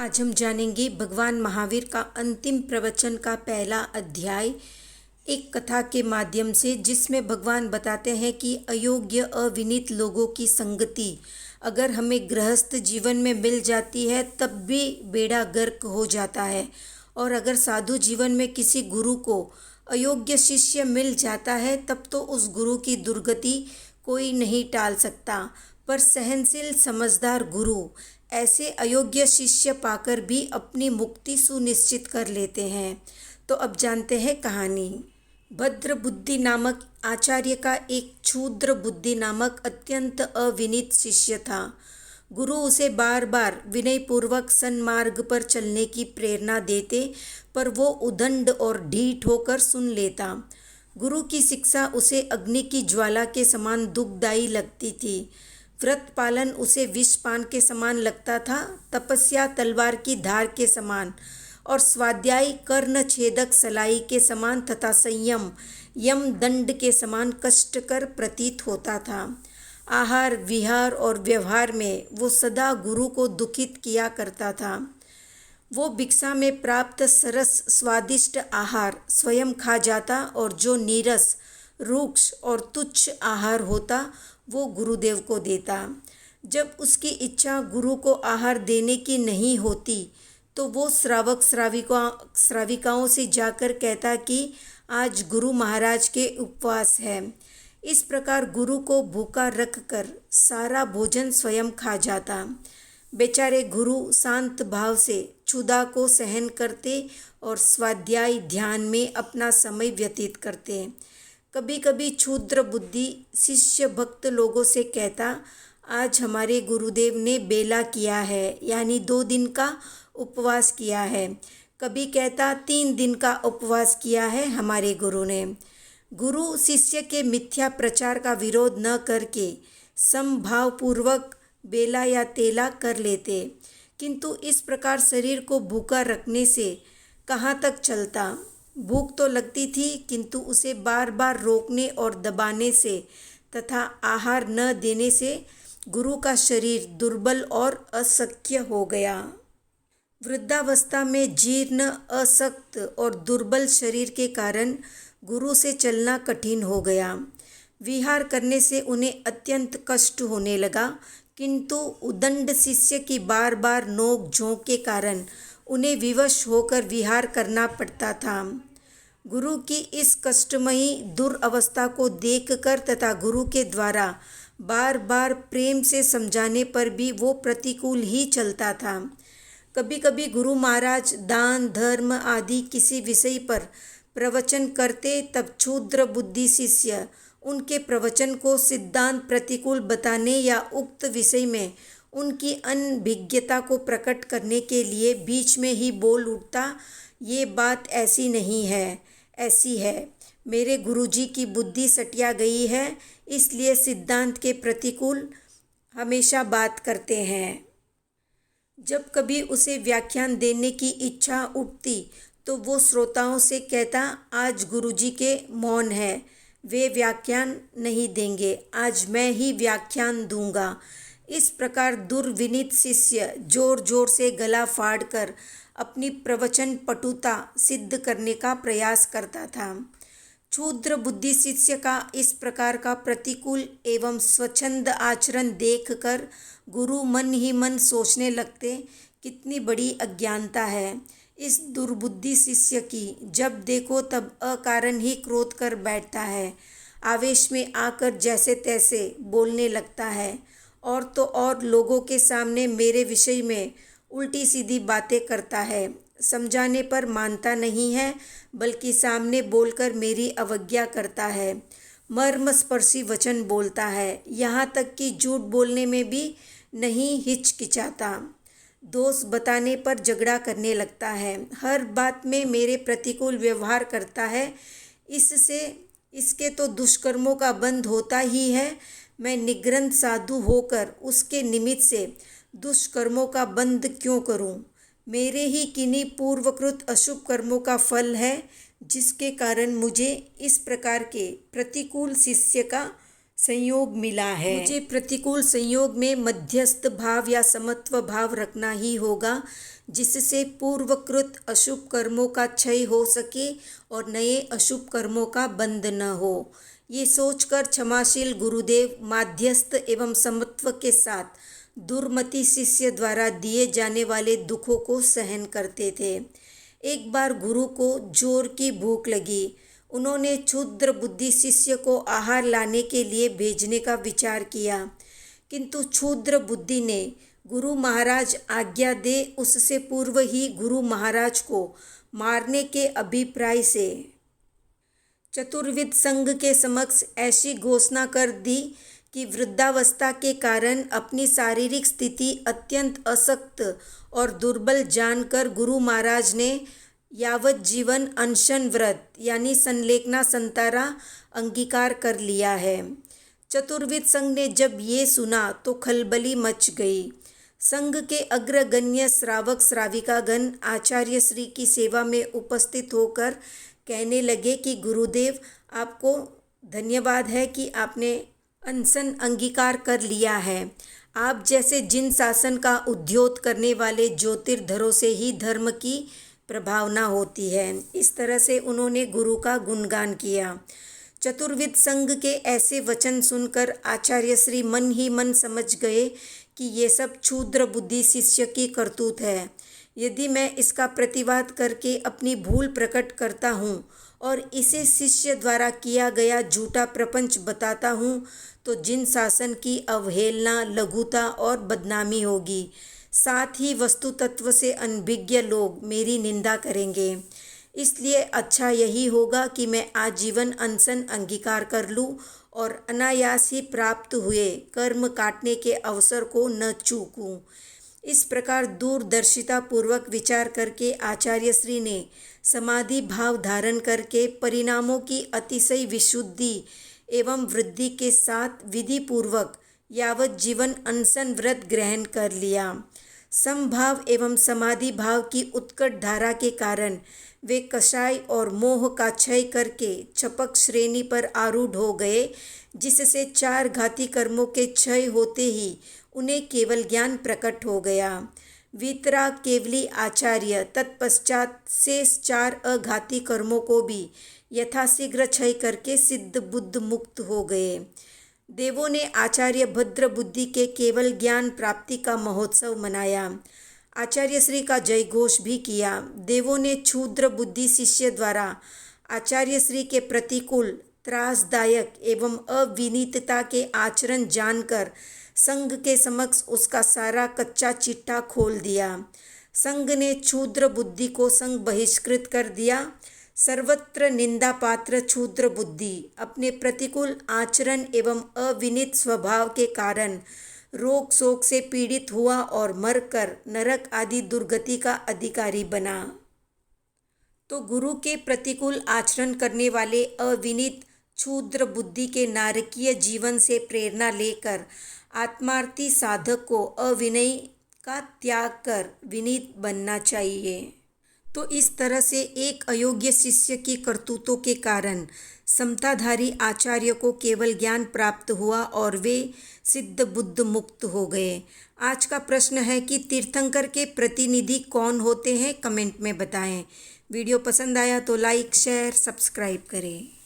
आज हम जानेंगे भगवान महावीर का अंतिम प्रवचन का पहला अध्याय एक कथा के माध्यम से, जिसमें भगवान बताते हैं कि अयोग्य अविनीत लोगों की संगति अगर हमें गृहस्थ जीवन में मिल जाती है तब भी बेड़ा गर्क हो जाता है, और अगर साधु जीवन में किसी गुरु को अयोग्य शिष्य मिल जाता है तब तो उस गुरु की दुर्गति कोई नहीं टाल सकता। पर सहनशील समझदार गुरु ऐसे अयोग्य शिष्य पाकर भी अपनी मुक्ति सुनिश्चित कर लेते हैं। तो अब जानते हैं कहानी। भद्र बुद्धि नामक आचार्य का एक क्षुद्र बुद्धि नामक अत्यंत अविनीत शिष्य था। गुरु उसे बार बार विनयपूर्वक सन्मार्ग पर चलने की प्रेरणा देते, पर वो उदंड और ढीठ होकर सुन लेता। गुरु की शिक्षा उसे अग्नि की ज्वाला के समान दुखदायी लगती थी। व्रत पालन उसे विषपान के समान लगता था, तपस्या तलवार की धार के समान, और स्वाध्याय कर्ण छेदक सलाई के समान तथा संयम यम दंड के समान कष्टकर प्रतीत होता था। आहार विहार और व्यवहार में वो सदा गुरु को दुखित किया करता था। वो भिक्षा में प्राप्त सरस स्वादिष्ट आहार स्वयं खा जाता, और जो नीरस रूक्ष और तुच्छ आहार होता वो गुरुदेव को देता। जब उसकी इच्छा गुरु को आहार देने की नहीं होती तो वो श्रावक श्राविकाओं से जाकर कहता कि आज गुरु महाराज के उपवास है। इस प्रकार गुरु को भूखा रखकर सारा भोजन स्वयं खा जाता। बेचारे गुरु शांत भाव से क्षुधा को सहन करते और स्वाध्याय ध्यान में अपना समय व्यतीत करते। कभी कभी क्षुद्र बुद्धि शिष्य भक्त लोगों से कहता, आज हमारे गुरुदेव ने बेला किया है, यानी 2 दिन का उपवास किया है। कभी कहता 3 दिन का उपवास किया है हमारे गुरु ने। गुरु शिष्य के मिथ्या प्रचार का विरोध न करके समभावपूर्वक बेला या तेला कर लेते, किंतु इस प्रकार शरीर को भूखा रखने से कहाँ तक चलता। भूख तो लगती थी, किंतु उसे बार बार रोकने और दबाने से तथा आहार न देने से गुरु का शरीर दुर्बल और अशक्य हो गया। वृद्धावस्था में जीर्ण अशक्त और दुर्बल शरीर के कारण गुरु से चलना कठिन हो गया। विहार करने से उन्हें अत्यंत कष्ट होने लगा, किंतु उदंड शिष्य की बार बार नोक झोंक के कारण उन्हें विवश होकर विहार करना पड़ता था। गुरु की इस कष्टमयी दुरवस्था को देखकर तथा गुरु के द्वारा बार बार प्रेम से समझाने पर भी वो प्रतिकूल ही चलता था। कभी कभी गुरु महाराज दान धर्म आदि किसी विषय पर प्रवचन करते, तब क्षुद्र बुद्धि शिष्य उनके प्रवचन को सिद्धांत प्रतिकूल बताने या उक्त विषय में उनकी अनभिज्ञता को प्रकट करने के लिए बीच में ही बोल उठता, ये बात ऐसी नहीं है, ऐसी है। मेरे गुरुजी की बुद्धि सटिया गई है, इसलिए सिद्धांत के प्रतिकूल हमेशा बात करते हैं। जब कभी उसे व्याख्यान देने की इच्छा उठती तो वो श्रोताओं से कहता, आज गुरुजी के मौन है, वे व्याख्यान नहीं देंगे, आज मैं ही व्याख्यान दूंगा। इस प्रकार दुर्विनीत शिष्य जोर जोर से गला फाड़कर अपनी प्रवचन पटुता सिद्ध करने का प्रयास करता था। क्षुद्र बुद्धि शिष्य का इस प्रकार का प्रतिकूल एवं स्वच्छंद आचरण देखकर गुरु मन ही मन सोचने लगते, कितनी बड़ी अज्ञानता है इस दुर्बुद्धि शिष्य की। जब देखो तब अकारण ही क्रोध कर बैठता है, आवेश में आकर जैसे तैसे बोलने लगता है, और तो और लोगों के सामने मेरे विषय में उल्टी सीधी बातें करता है। समझाने पर मानता नहीं है, बल्कि सामने बोलकर मेरी अवज्ञा करता है। मर्मस्पर्शी वचन बोलता है, यहाँ तक कि झूठ बोलने में भी नहीं हिचकिचाता। दोष बताने पर झगड़ा करने लगता है, हर बात में मेरे प्रतिकूल व्यवहार करता है। इसके तो दुष्कर्मों का बंध होता ही है। मैं निग्रंथ साधु होकर उसके निमित्त से दुष्कर्मों का बंध क्यों करूं? मेरे ही किन्हीं पूर्वकृत अशुभ कर्मों का फल है, जिसके कारण मुझे इस प्रकार के प्रतिकूल शिष्य का संयोग मिला है। मुझे प्रतिकूल संयोग में मध्यस्थ भाव या समत्व भाव रखना ही होगा, जिससे पूर्वकृत अशुभ कर्मों का क्षय हो सके और नए अशुभ कर्मों का बंध न हो। ये सोचकर क्षमाशील गुरुदेव माध्यस्थ एवं समत्व के साथ दुर्मति शिष्य द्वारा दिए जाने वाले दुखों को सहन करते थे। एक बार गुरु को जोर की भूख लगी। उन्होंने क्षुद्र बुद्धि शिष्य को आहार लाने के लिए भेजने का विचार किया, किंतु क्षुद्र बुद्धि ने गुरु महाराज आज्ञा दे उससे पूर्व ही गुरु महाराज को मारने के अभिप्राय से चतुर्विद संघ के समक्ष ऐसी घोषणा कर दी कि वृद्धावस्था के कारण अपनी शारीरिक स्थिति अत्यंत अशक्त और दुर्बल जानकर गुरु महाराज ने यावत जीवन अनशन व्रत यानी संलेखना संतारा अंगीकार कर लिया है। चतुर्विद संघ ने जब ये सुना तो खलबली मच गई। संघ के अग्रगण्य श्रावक श्राविकागण आचार्य श्री की सेवा में उपस्थित होकर कहने लगे कि गुरुदेव, आपको धन्यवाद है कि आपने अनशन अंगीकार कर लिया है। आप जैसे जिन शासन का उद्योत करने वाले ज्योतिर्धरों से ही धर्म की प्रभावना होती है। इस तरह से उन्होंने गुरु का गुणगान किया। चतुर्विद संघ के ऐसे वचन सुनकर आचार्य श्री मन ही मन समझ गए कि ये सब क्षुद्र बुद्धि शिष्य की करतूत है। यदि मैं इसका प्रतिवाद करके अपनी भूल प्रकट करता हूँ और इसे शिष्य द्वारा किया गया झूठा प्रपंच बताता हूँ तो जिन शासन की अवहेलना, लघुता और बदनामी होगी। साथ ही वस्तु तत्व से अनभिज्ञ लोग मेरी निंदा करेंगे। इसलिए अच्छा यही होगा कि मैं आजीवन अनशन अंगीकार कर लूँ और अनायास ही प्राप्त हुए कर्म काटने के अवसर को न चूकूँ। इस प्रकार दूरदर्शिता पूर्वक विचार करके आचार्य श्री ने समाधि भाव धारण करके परिणामों की अतिशय विशुद्धि एवं वृद्धि के साथ विधि पूर्वक यावत जीवन अनशन व्रत ग्रहण कर लिया। समभाव एवं समाधि भाव की उत्कट धारा के कारण वे कषाय और मोह का क्षय करके चपक श्रेणी पर आरूढ़ हो गए, जिससे चार घाती कर्मों के क्षय होते ही उन्हें केवल ज्ञान प्रकट हो गया। वीतराग केवली आचार्य तत्पश्चात शेष चार अघाती कर्मों को भी यथाशीघ्र क्षय करके सिद्ध बुद्ध मुक्त हो गए। देवों ने आचार्य भद्र बुद्धि के केवल ज्ञान प्राप्ति का महोत्सव मनाया। आचार्य श्री का जय घोष भी किया। देवों ने क्षुद्र बुद्धि शिष्य द्वारा आचार्य श्री के प्रतिकूल, त्रासदायक एवं अविनीतता के आचरण जानकर संघ के समक्ष उसका सारा कच्चा चिट्ठा खोल दिया। संघ ने क्षुद्र बुद्धि को संघ बहिष्कृत कर दिया। सर्वत्र निंदा पात्र क्षुद्र बुद्धि अपने प्रतिकूल आचरण एवं अविनीत स्वभाव के कारण रोग शोक से पीड़ित हुआ और मरकर नरक आदि दुर्गति का अधिकारी बना। तो गुरु के प्रतिकूल आचरण करने वाले अविनीत क्षुद्र बुद्धि के नारकीय जीवन से प्रेरणा लेकर आत्मार्थी साधक को अविनय का त्याग कर विनीत बनना चाहिए। तो इस तरह से एक अयोग्य शिष्य की करतूतों के कारण समताधारी आचार्य को केवल ज्ञान प्राप्त हुआ और वे सिद्ध बुद्ध मुक्त हो गए। आज का प्रश्न है कि तीर्थंकर के प्रतिनिधि कौन होते हैं, कमेंट में बताएं। वीडियो पसंद आया तो लाइक, शेयर, सब्सक्राइब करें।